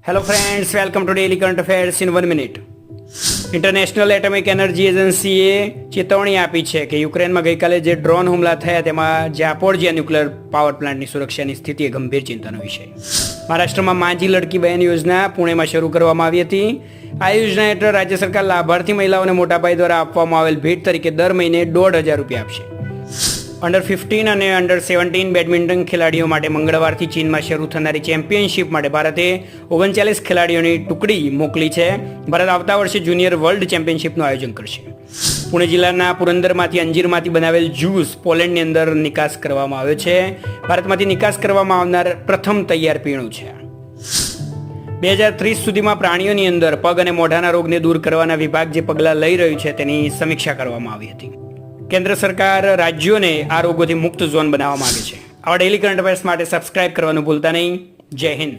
Hello friends, welcome to daily current affairs in 1 minute. International atomic energy એજન્સીએ ચેતવણી આપી છે કે યુક્રેનમાં ગઈકાલે જે ડ્રોન હુમલા થયા તેમાં ઝાપોરિઝિયા ન્યુક્લિયર પાવર પ્લાન્ટની સુરક્ષાની સ્થિતિ એ ગંભીર ચિંતાનો વિષય. મહારાષ્ટ્રમાં માંજી લડકી બહેન યોજના પુણેમાં શરૂ કરવામાં આવી હતી. આ યોજના હેઠળ રાજ્ય સરકાર લાભાર્થી મહિલાઓને મોટા પાયે દ્વારા આપવામાં આવેલ ભેટ તરીકે દર મહિને 1,500 રૂપિયા આપશે. અંડર 15 અને અંડર 17 બેડમિન્ટન ખેલાડીઓ માટે મંગળવારથી ચીનમાં શરૂ થનારી ચેમ્પિયનશિપ માટે ભારતે 39 ખેલાડીઓની ટુકડી મોકલી છે. ભારત આવતા વર્ષે જુનિયર વર્લ્ડ ચેમ્પિયનશિપનું આયોજન કરશે. પુણે જિલ્લાના પુરંદરમાંથી અંજીરમાંથી બનાવેલ જ્યુસ પોલેન્ડની અંદર નિકાસ કરવામાં આવ્યો છે. ભારતમાંથી નિકાસ કરવામાં આવનાર પ્રથમ તૈયાર પીણું છે. 2030 સુધીમાં પ્રાણીઓની અંદર પગ અને મોઢાના રોગને દૂર કરવાના વિભાગ જે પગલાં લઈ રહ્યું છે તેની સમીક્ષા કરવામાં આવી હતી. કેન્દ્ર સરકાર રાજ્યોને આ રોગોથી મુક્ત ઝોન બનાવવા માંગે છે. આવા ડેલી કરંટ અફેર્સ માટે સબસ્ક્રાઇબ કરવાનું ભૂલતા નહીં. જય હિન્દ.